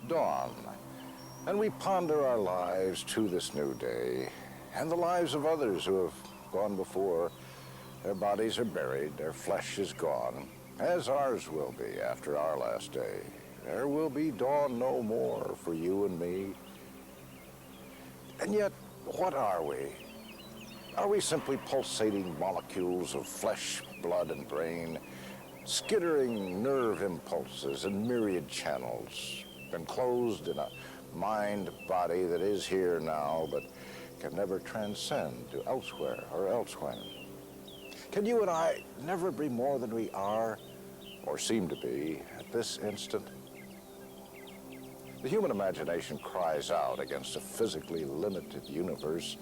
dawn, and we ponder our lives to this new day and the lives of others who have gone before. Their bodies are buried, their flesh is gone, as ours will be after our last day. There will be dawn no more for you and me. And yet, what are we? Are we simply pulsating molecules of flesh, blood, and brain, skittering nerve impulses in myriad channels, enclosed in a mind-body that is here now, but can never transcend to elsewhere or elsewhere? Can you and I never be more than we are, or seem to be, at this instant? The human imagination cries out against a physically limited universe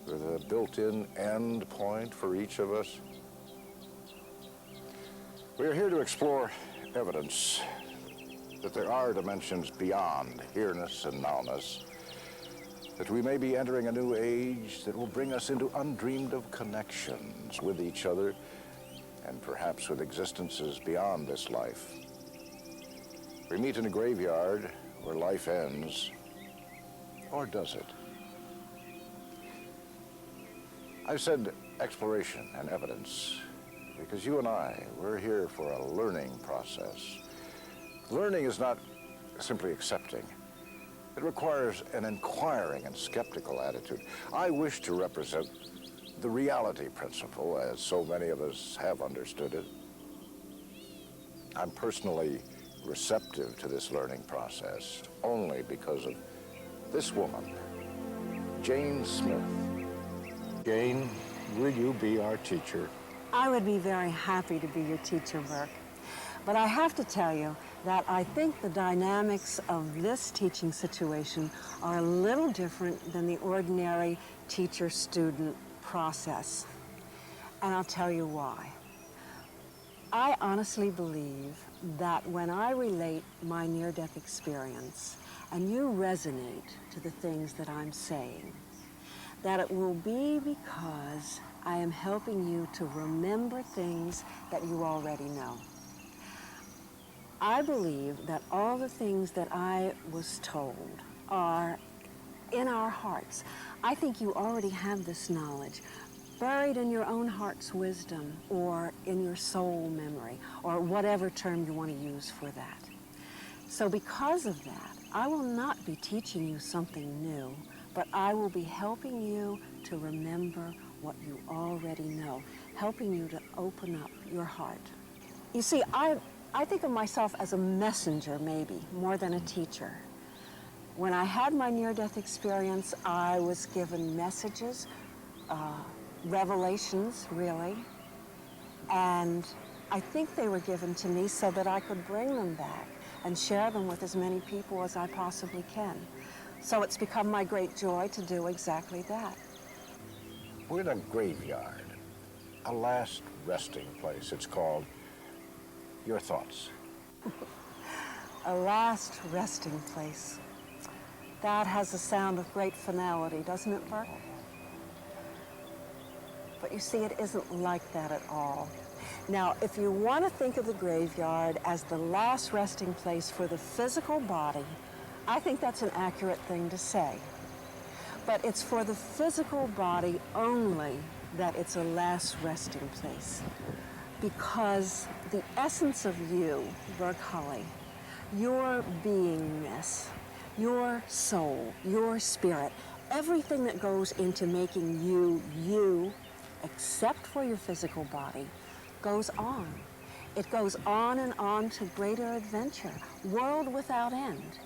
with a built-in end point for each of us. We are here to explore evidence that there are dimensions beyond here-ness and now-ness, that we may be entering a new age that will bring us into undreamed-of connections with each other and perhaps with existences beyond this life. We meet in a graveyard where life ends, or does it? I've said exploration and evidence because you and I, we're here for a learning process. Learning is not simply accepting. It requires an inquiring and skeptical attitude. I wish to represent the reality principle as so many of us have understood it. I'm personally receptive to this learning process only because of this woman, Jayne Smith. Jayne, will you be our teacher? I would be very happy to be your teacher, Burke. But I have to tell you that I think the dynamics of this teaching situation are a little different than the ordinary teacher-student process. And I'll tell you why. I honestly believe that when I relate my near-death experience and you resonate to the things that I'm saying, that it will be because I am helping you to remember things that you already know. I believe that all the things that I was told are in our hearts. I think you already have this knowledge buried in your own heart's wisdom or in your soul memory or whatever term you want to use for that. So because of that, I will not be teaching you something new, but I will be helping you to remember what you already know, helping you to open up your heart. You see, I think of myself as a messenger, maybe, more than a teacher. When I had my near-death experience, I was given messages, revelations, really, and I think they were given to me so that I could bring them back and share them with as many people as I possibly can. So it's become my great joy to do exactly that. We're in a graveyard, a last resting place. It's called Your Thoughts. A last resting place. That has a sound of great finality, doesn't it, Burke? But you see, it isn't like that at all. Now, if you want to think of the graveyard as the last resting place for the physical body, I think that's an accurate thing to say. But it's for the physical body only that it's a last resting place. Because the essence of you, Burke Hulley, your beingness, your soul, your spirit, everything that goes into making you, you, except for your physical body, goes on. It goes on and on to greater adventure, world without end.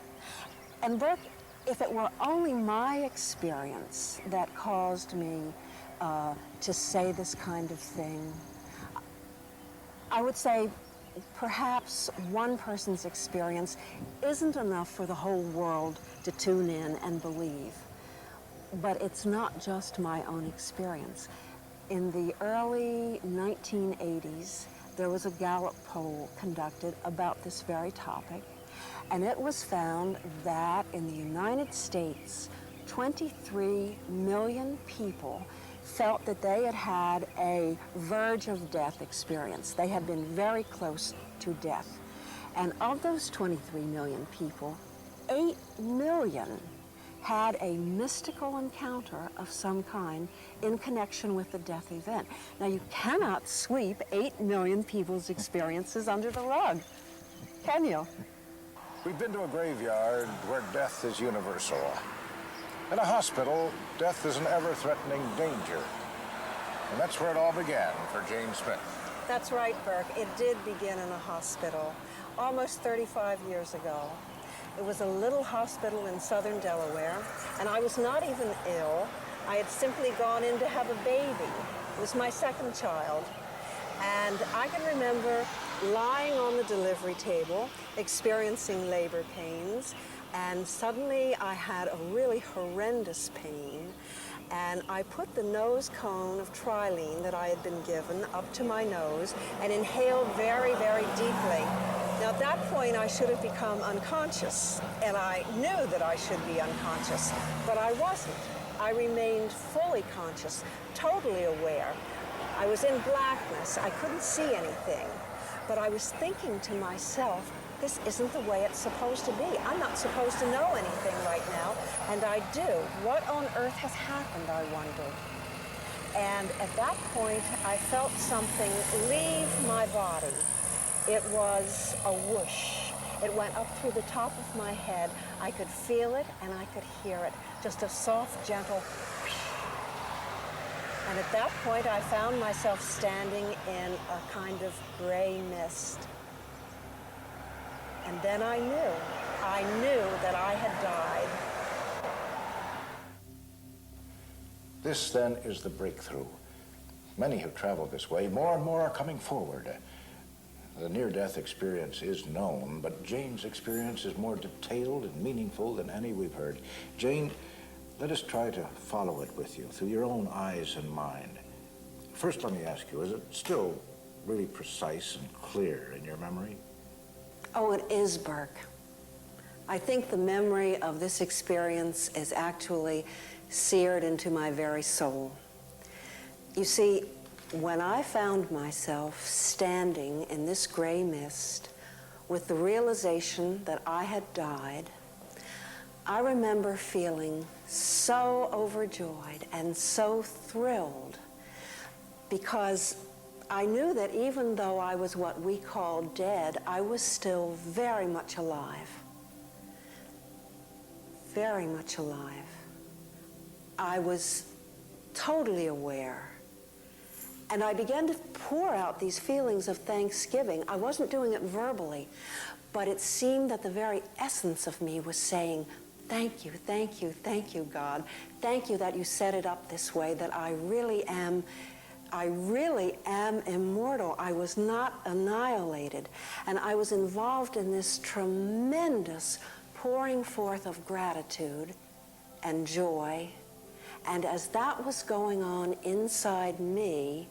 And Burke, if it were only my experience that caused me to say this kind of thing, I would say perhaps one person's experience isn't enough for the whole world to tune in and believe. But it's not just my own experience. In the early 1980s, there was a Gallup poll conducted about this very topic, and it was found that in the United States, 23 million people felt that they had had a verge of death experience. They had been very close to death. And of those 23 million people, 8 million had a mystical encounter of some kind in connection with the death event. Now, you cannot sweep 8 million people's experiences under the rug, can you? We've been to a graveyard where death is universal. In a hospital, death is an ever-threatening danger. And that's where it all began for Jayne Smith. That's right, Burke. It did begin in a hospital almost 35 years ago. It was a little hospital in southern Delaware, and I was not even ill. I had simply gone in to have a baby. It was my second child. And I can remember lying on the delivery table, experiencing labor pains, and suddenly I had a really horrendous pain. And I put the nose cone of Trilene that I had been given up to my nose and inhaled very, very deeply. Now, at that point, I should have become unconscious, and I knew that I should be unconscious, but I wasn't. I remained fully conscious, totally aware. I was in blackness. I couldn't see anything, but I was thinking to myself, this isn't the way it's supposed to be. I'm not supposed to know anything right now, and I do. What on earth has happened, I wondered. And at that point, I felt something leave my body. It was a whoosh. It went up through the top of my head. I could feel it and I could hear it. Just a soft, gentle whoosh. And at that point, I found myself standing in a kind of gray mist. And then I knew that I had died. This, then, is the breakthrough. Many have traveled this way. More and more are coming forward. The near-death experience is known, but Jayne's experience is more detailed and meaningful than any we've heard. Jayne, let us try to follow it with you through your own eyes and mind. First, let me ask you, is it still really precise and clear in your memory? Oh, it is, Burke. I think the memory of this experience is actually seared into my very soul. You see, when I found myself standing in this gray mist with the realization that I had died, I remember feeling so overjoyed and so thrilled because I knew that even though I was what we call dead, I was still very much alive. Very much alive. I was totally aware. And I began to pour out these feelings of thanksgiving. I wasn't doing it verbally, but it seemed that the very essence of me was saying, thank you, thank you, thank you, God. Thank you that you set it up this way, that I really am immortal. I was not annihilated. And I was involved in this tremendous pouring forth of gratitude and joy. And as that was going on inside me,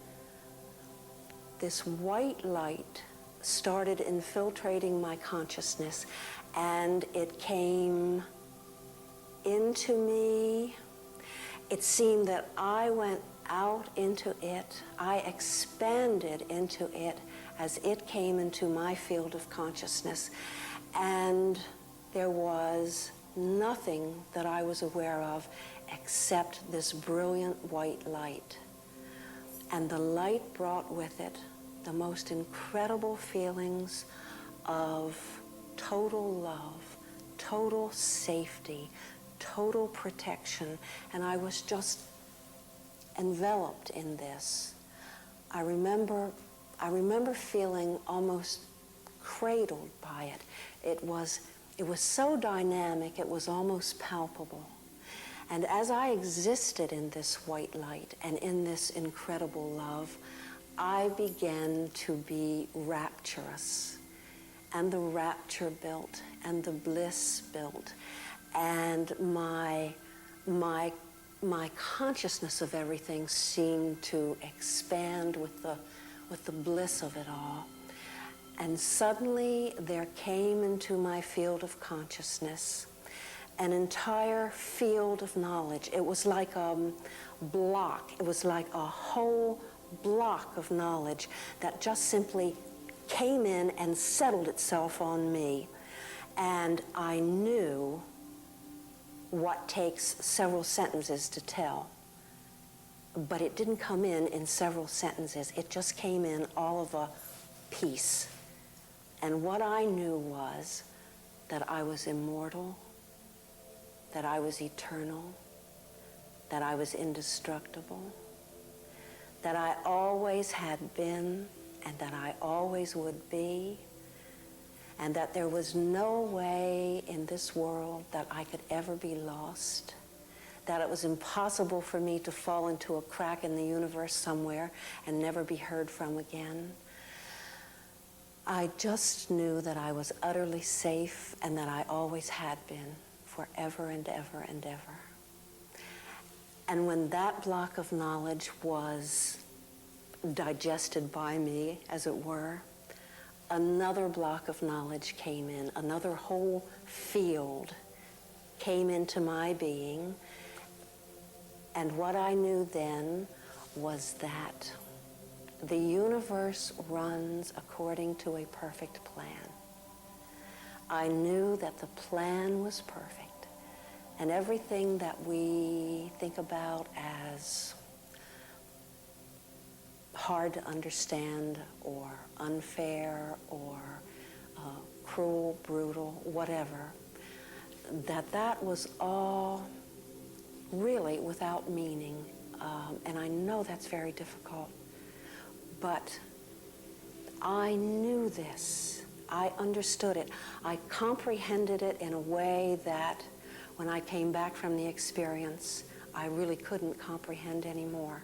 this white light started infiltrating my consciousness, and it came into me. It seemed that I went out into it. I expanded into it as it came into my field of consciousness. And there was nothing that I was aware of except this brilliant white light. And the light brought with it the most incredible feelings of total love, total safety, total protection. And I was just enveloped in this. I remember feeling almost cradled by it. It was so dynamic, it was almost palpable. And as I existed in this white light and in this incredible love, I began to be rapturous. And the rapture built, and the bliss built, and my consciousness of everything seemed to expand with the bliss of it all. And suddenly there came into my field of consciousness an entire field of knowledge. It was like a block. It was like a whole block of knowledge that just simply came in and settled itself on me. And I knew what takes several sentences to tell. But it didn't come in several sentences. It just came in all of a piece. And what I knew was that I was immortal, that I was eternal, that I was indestructible, that I always had been and that I always would be, and that there was no way in this world that I could ever be lost, that it was impossible for me to fall into a crack in the universe somewhere and never be heard from again. I just knew that I was utterly safe and that I always had been forever and ever and ever. And when that block of knowledge was digested by me, as it were, another block of knowledge came in, another whole field came into my being. And what I knew then was that the universe runs according to a perfect plan. I knew that the plan was perfect, and everything that we think about as hard to understand or unfair or cruel, brutal, whatever, that was all really without meaning. And I know that's very difficult. But I knew this. I understood it. I comprehended it in a way that when I came back from the experience, I really couldn't comprehend anymore.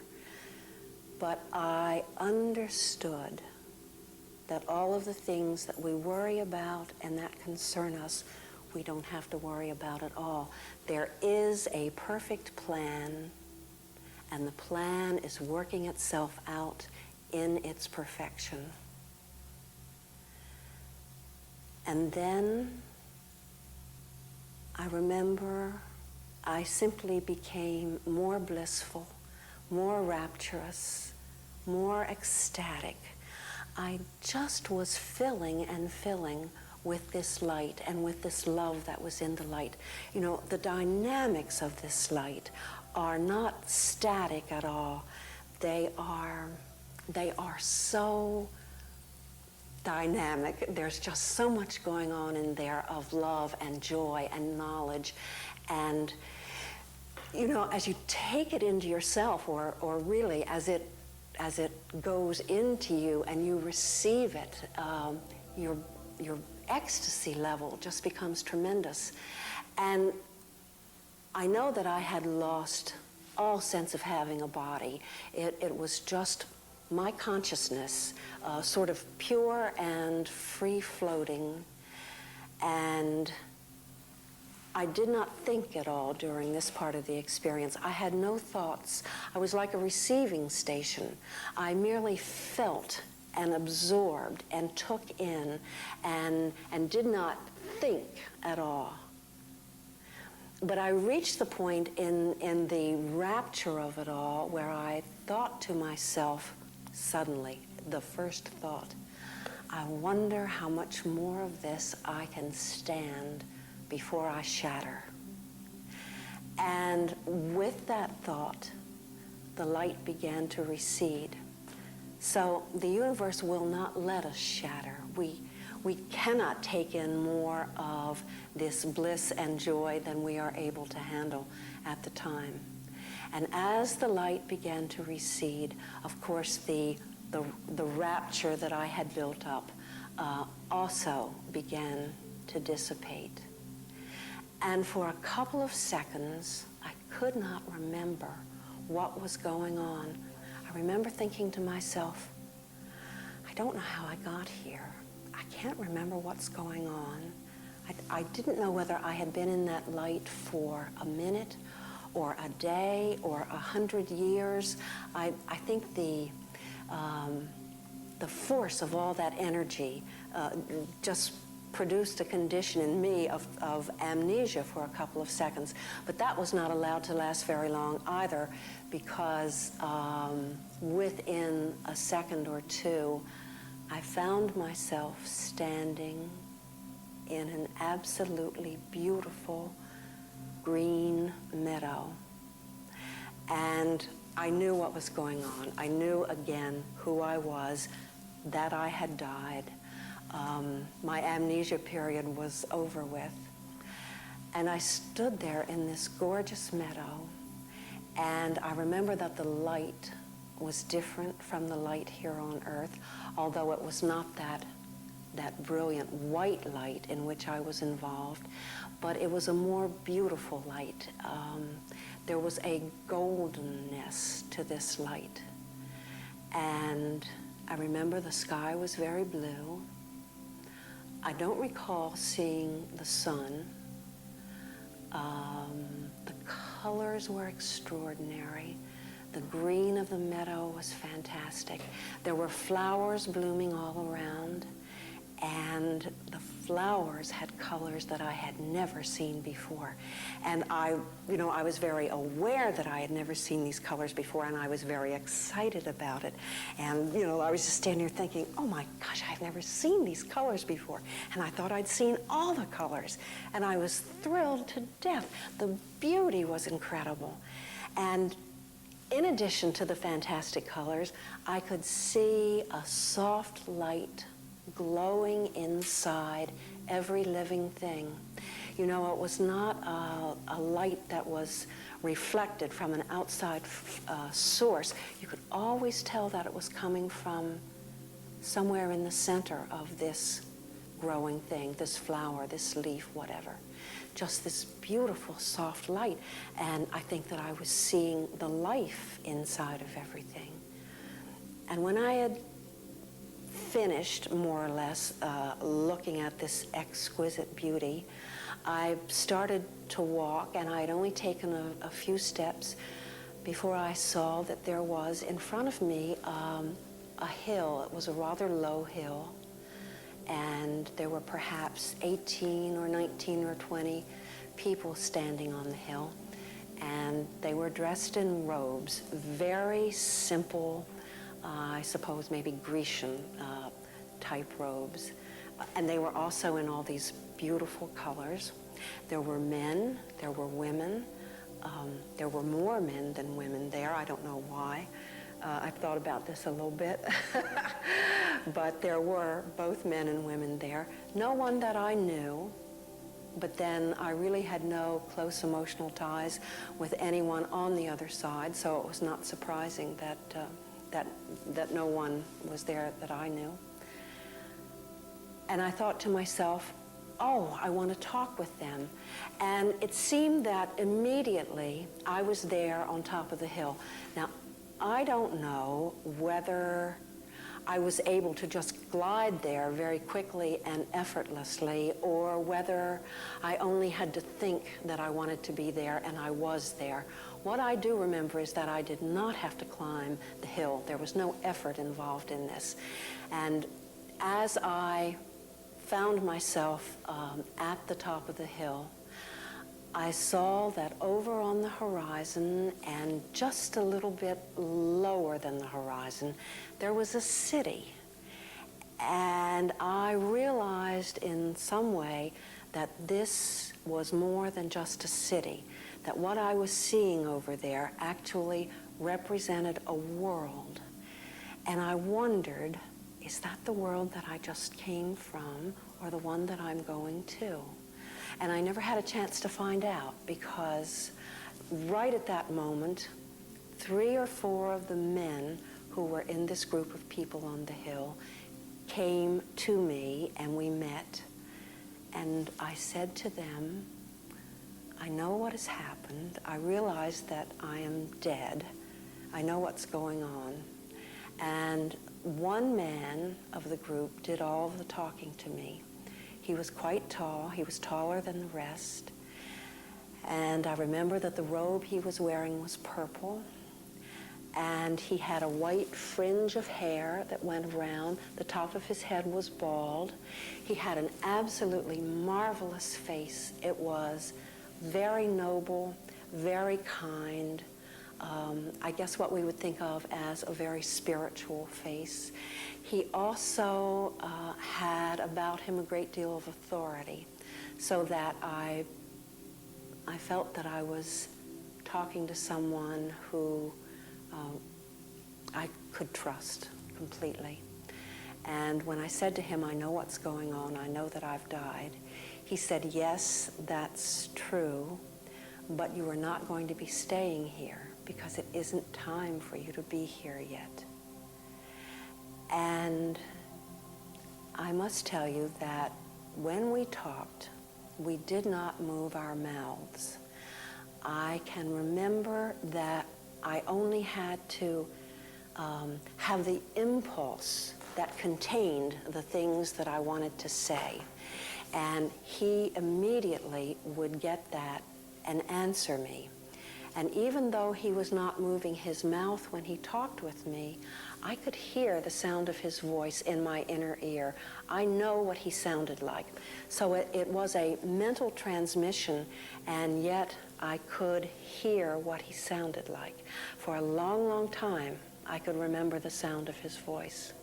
But I understood that all of the things that we worry about and that concern us, we don't have to worry about at all. There is a perfect plan, and the plan is working itself out in its perfection. And then I remember I simply became more blissful, more rapturous, more ecstatic. I just was filling and filling with this light and with this love that was in the light. You know, the dynamics of this light are not static at all. They are so dynamic. There's just so much going on in there of love and joy and knowledge. And, you know, as you take it into yourself, or really as it goes into you and you receive it, your ecstasy level just becomes tremendous. And I know that I had lost all sense of having a body. It was just my consciousness, sort of pure and free-floating. And I did not think at all during this part of the experience. I had no thoughts. I was like a receiving station. I merely felt and absorbed and took in and did not think at all. But I reached the point in the rapture of it all where I thought to myself, suddenly, the first thought, I wonder how much more of this I can stand before I shatter. And with that thought, the light began to recede. So the universe will not let us shatter. We cannot take in more of this bliss and joy than we are able to handle at the time. And as the light began to recede, of course, the rapture that I had built up also began to dissipate. And for a couple of seconds, I could not remember what was going on. I remember thinking to myself, I don't know how I got here. I can't remember what's going on. I didn't know whether I had been in that light for a minute or a day or 100 years. I think the force of all that energy just produced a condition in me of amnesia for a couple of seconds. But that was not allowed to last very long either, because within a second or two, I found myself standing in an absolutely beautiful green meadow. And I knew what was going on. I knew again who I was, that I had died. My amnesia period was over with. And I stood there in this gorgeous meadow, and I remember that the light was different from the light here on Earth, although it was not that brilliant white light in which I was involved, but it was a more beautiful light. There was a goldenness to this light. And I remember the sky was very blue. I don't recall seeing the sun. The colors were extraordinary. The green of the meadow was fantastic. There were flowers blooming all around, and the flowers had colors that I had never seen before. And I was very aware that I had never seen these colors before, and I was very excited about it. And, I was just standing there thinking, oh my gosh, I've never seen these colors before. And I thought I'd seen all the colors. And I was thrilled to death. The beauty was incredible. And in addition to the fantastic colors, I could see a soft light glowing inside every living thing. It was not a light that was reflected from an outside source. You could always tell that it was coming from somewhere in the center of this growing thing, this flower, this leaf, whatever. Just this beautiful soft light. And I think that I was seeing the life inside of everything. And when I had finished, more or less, looking at this exquisite beauty, I started to walk, and I had only taken a few steps before I saw that there was in front of me a hill. It was a rather low hill, and there were perhaps 18 or 19 or 20 people standing on the hill, and they were dressed in robes, very simple, I suppose maybe Grecian type robes. And they were also in all these beautiful colors. There were men, there were women. There were more men than women there. I don't know why. I've thought about this a little bit. But there were both men and women there. No one that I knew, but then I really had no close emotional ties with anyone on the other side, so it was not surprising that no one was there that I knew. And I thought to myself, oh, I want to talk with them. And it seemed that immediately I was there on top of the hill. Now, I don't know whether I was able to just glide there very quickly and effortlessly, or whether I only had to think that I wanted to be there and I was there. What I do remember is that I did not have to climb the hill. There was no effort involved in this. And as I found myself at the top of the hill, I saw that over on the horizon, and just a little bit lower than the horizon, there was a city. And I realized in some way that this was more than just a city, that what I was seeing over there actually represented a world. And I wondered, is that the world that I just came from, or the one that I'm going to? And I never had a chance to find out, because right at that moment, 3 or 4 of the men who were in this group of people on the hill came to me, and we met. And I said to them, I know what has happened. I realize that I am dead. I know what's going on. And one man of the group did all of the talking to me. He was quite tall. He was taller than the rest. And I remember that the robe he was wearing was purple. And he had a white fringe of hair that went around. The top of his head was bald. He had an absolutely marvelous face. It was very noble, very kind. I guess what we would think of as a very spiritual face. He also had about him a great deal of authority, so that I felt that I was talking to someone who I could trust completely. And when I said to him, I know what's going on, I know that I've died, he said, yes, that's true, but you are not going to be staying here because it isn't time for you to be here yet. And I must tell you that when we talked, we did not move our mouths. I can remember that I only had to have the impulse that contained the things that I wanted to say. And he immediately would get that and answer me. And even though he was not moving his mouth when he talked with me, I could hear the sound of his voice in my inner ear. I know what he sounded like. So it was a mental transmission, and yet I could hear what he sounded like. For a long, long time, I could remember the sound of his voice.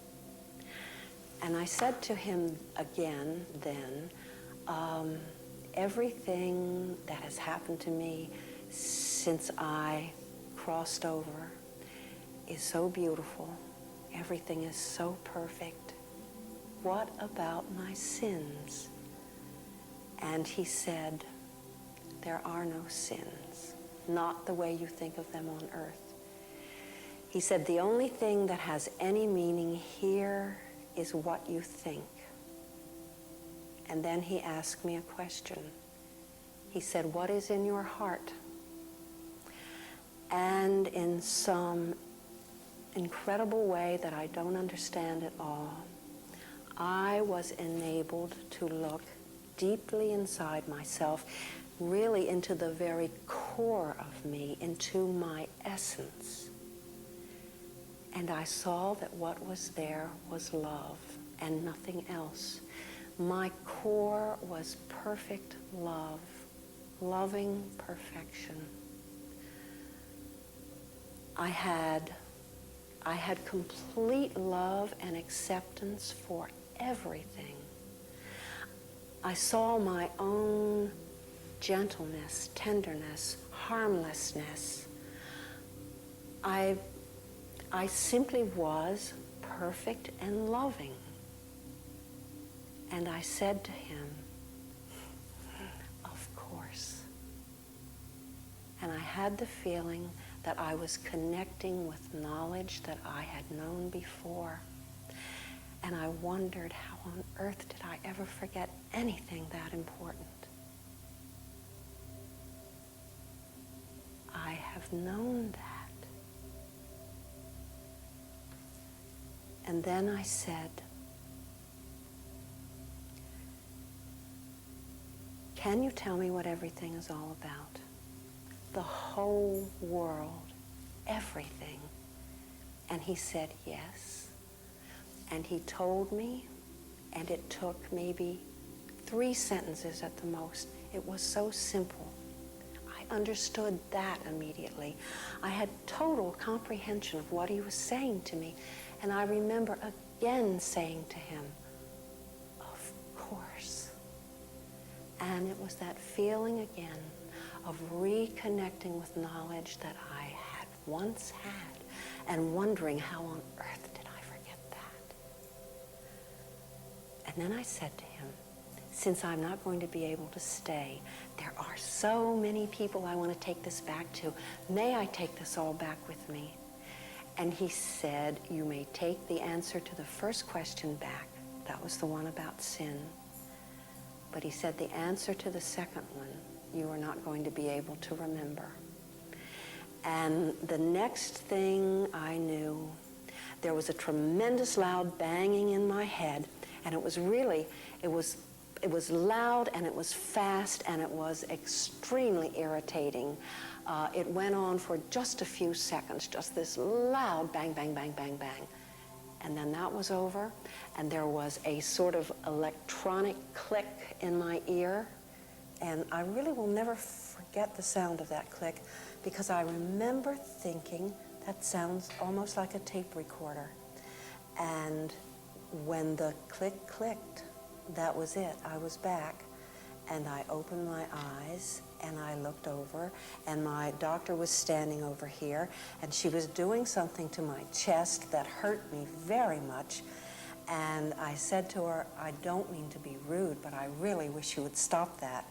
And I said to him again then, everything that has happened to me since I crossed over is so beautiful. Everything is so perfect. What about my sins? And he said, there are no sins, not the way you think of them on earth. He said, the only thing that has any meaning here is what you think. And then he asked me a question. He said, what is in your heart? And in some incredible way that I don't understand at all, I was enabled to look deeply inside myself, really into the very core of me, into my essence. And I saw that what was there was love and nothing else. My core was perfect love, loving perfection. I had complete love and acceptance for everything. I saw my own gentleness, tenderness, harmlessness. I simply was perfect and loving. And I said to him, of course. And I had the feeling that I was connecting with knowledge that I had known before. And I wondered, how on earth did I ever forget anything that important? I have known that. And then I said, can you tell me what everything is all about? The whole world, everything. And he said, yes. And he told me, and it took maybe 3 sentences at the most. It was so simple. I understood that immediately. I had total comprehension of what he was saying to me. And I remember again saying to him, of course. And it was that feeling again of reconnecting with knowledge that I had once had, and wondering how on earth did I forget that. And then I said to him, since I'm not going to be able to stay, there are so many people I want to take this back to. May I take this all back with me? And he said, you may take the answer to the first question back. That was the one about sin. But he said the answer to the second one, you are not going to be able to remember. And the next thing I knew, there was a tremendous loud banging in my head, and it was loud, and it was fast, and it was extremely irritating. It went on for just a few seconds, just this loud bang, bang, bang, bang, bang. And then that was over, and there was a sort of electronic click in my ear, and I really will never forget the sound of that click, because I remember thinking, that sounds almost like a tape recorder. And when the click clicked, that was it. I was back. And I opened my eyes and I looked over, and my doctor was standing over here, and she was doing something to my chest that hurt me very much. And I said to her, I don't mean to be rude, but I really wish you would stop that.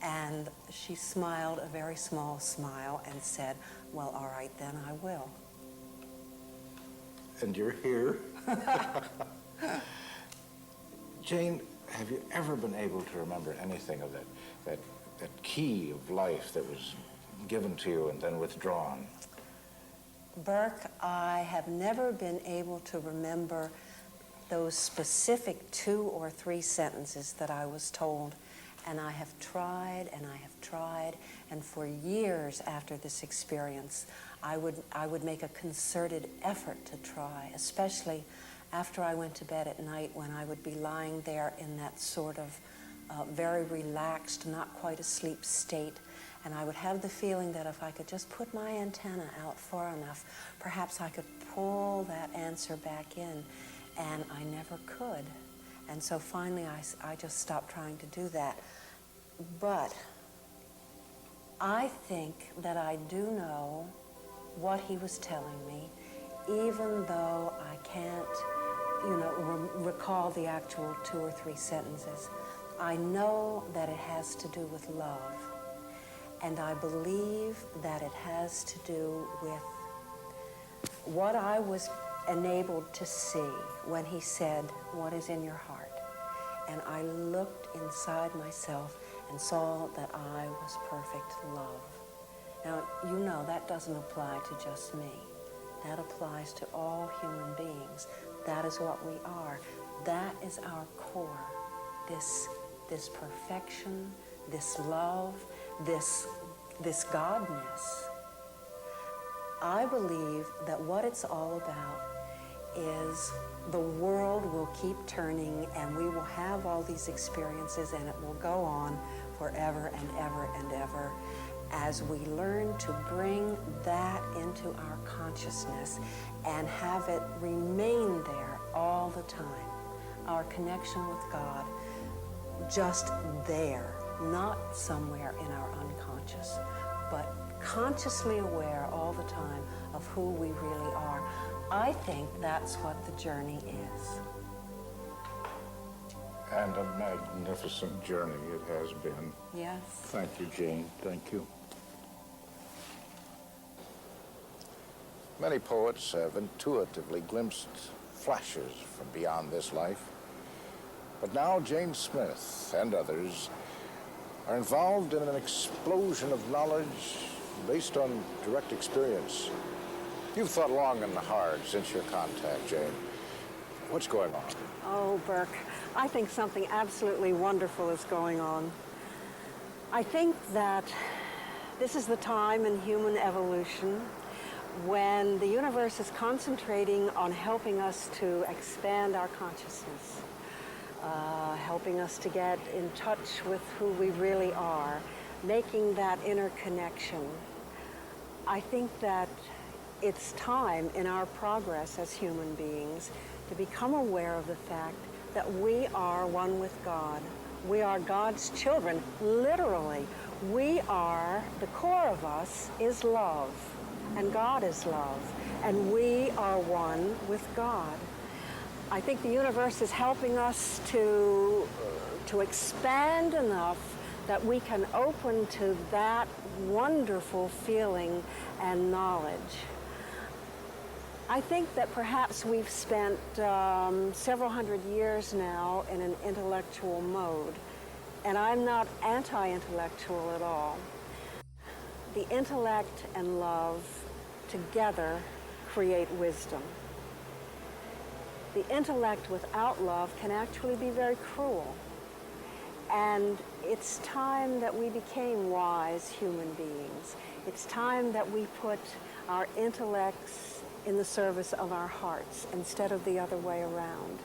And she smiled a very small smile and said, well, all right, then I will. And you're here. Jayne, have you ever been able to remember anything of that key of life that was given to you and then withdrawn? Burke, I have never been able to remember those specific 2 or 3 sentences that I was told. And I have tried, and I have tried, and for years after this experience, I would make a concerted effort to try, especially after I went to bed at night, when I would be lying there in that sort of very relaxed, not quite asleep state. And I would have the feeling that if I could just put my antenna out far enough, perhaps I could pull that answer back in, and I never could. And so finally I just stopped trying to do that. But I think that I do know what he was telling me, even though I can't, recall the actual 2 or 3 sentences. I know that it has to do with love, and I believe that it has to do with what I was enabled to see when he said, what is in your heart? And I looked inside myself and saw that I was perfect love. Now, you know that doesn't apply to just me. That applies to all human beings. That is what we are. That is our core. This perfection, this love, this Godness. I believe that what it's all about is the world will keep turning, and we will have all these experiences, and it will go on forever and ever and ever as we learn to bring that into our consciousness and have it remain there all the time. Our connection with God, just there, not somewhere in our unconscious, but consciously aware all the time of who we really are. I think that's what the journey is. And a magnificent journey it has been. Yes. Thank you, Jayne. Thank you. Many poets have intuitively glimpsed flashes from beyond this life. But now Jayne Smith and others are involved in an explosion of knowledge based on direct experience. You've thought long and hard since your contact, Jayne. What's going on? Oh, Burke, I think something absolutely wonderful is going on. I think that this is the time in human evolution when the universe is concentrating on helping us to expand our consciousness, helping us to get in touch with who we really are, making that inner connection. I think that it's time in our progress as human beings to become aware of the fact that we are one with God. We are God's children, literally. We are, the core of us is love, and God is love, and we are one with God. I think the universe is helping us to expand enough that we can open to that wonderful feeling and knowledge. I think that perhaps we've spent several hundred years now in an intellectual mode, and I'm not anti-intellectual at all. The intellect and love together create wisdom. The intellect without love can actually be very cruel. And it's time that we became wise human beings. It's time that we put our intellects in the service of our hearts instead of the other way around.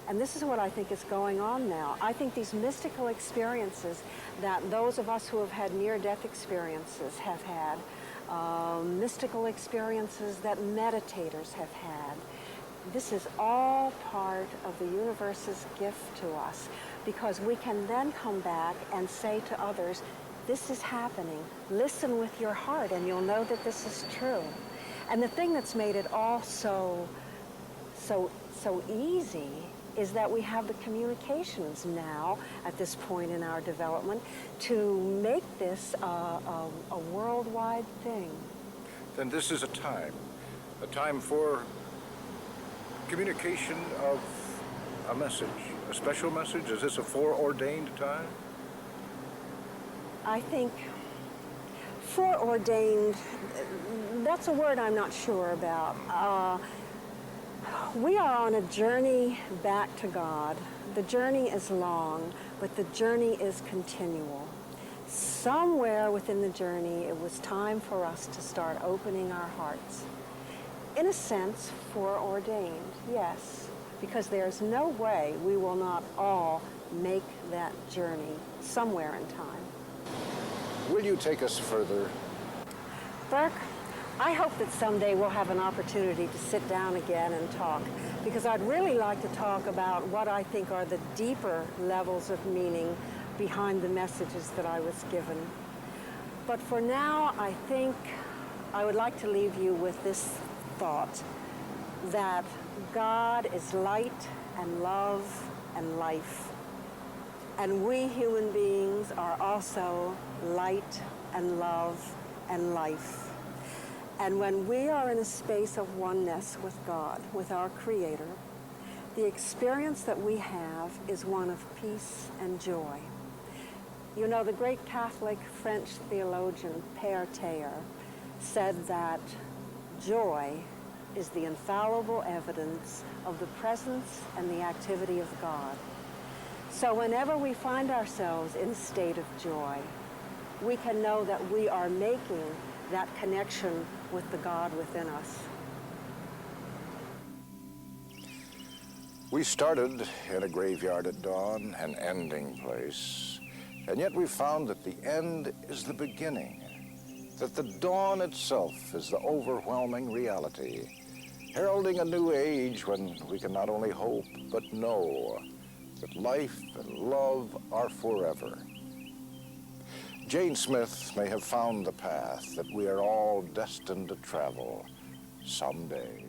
And this is what I think is going on now. I think these mystical experiences that those of us who have had near-death experiences have had mystical experiences that meditators have had. This is all part of the universe's gift to us, because we can then come back and say to others, this is happening. Listen with your heart and you'll know that this is true. And the thing that's made it all so easy is that we have the communications now at this point in our development to make this a worldwide thing. Then this is a time for communication of a message, a special message. Is this a foreordained time? I think foreordained, that's a word I'm not sure about. We are on a journey back to God. The journey is long, but the journey is continual. Somewhere within the journey, it was time for us to start opening our hearts. In a sense, foreordained, yes, because there's no way we will not all make that journey somewhere in time. Will you take us further? Burke, I hope that someday we'll have an opportunity to sit down again and talk, because I'd really like to talk about what I think are the deeper levels of meaning behind the messages that I was given. But for now, I think I would like to leave you with this thought, that God is light and love and life. And we human beings are also light and love and life. And when we are in a space of oneness with God, with our Creator, the experience that we have is one of peace and joy. You know, the great Catholic French theologian Père Teilhard said that joy is the infallible evidence of the presence and the activity of God. So whenever we find ourselves in a state of joy, we can know that we are making that connection with the God within us. We started in a graveyard at dawn, an ending place, and yet we found that the end is the beginning, that the dawn itself is the overwhelming reality, heralding a new age when we can not only hope, but know that life and love are forever. Jane Smith may have found the path that we are all destined to travel someday.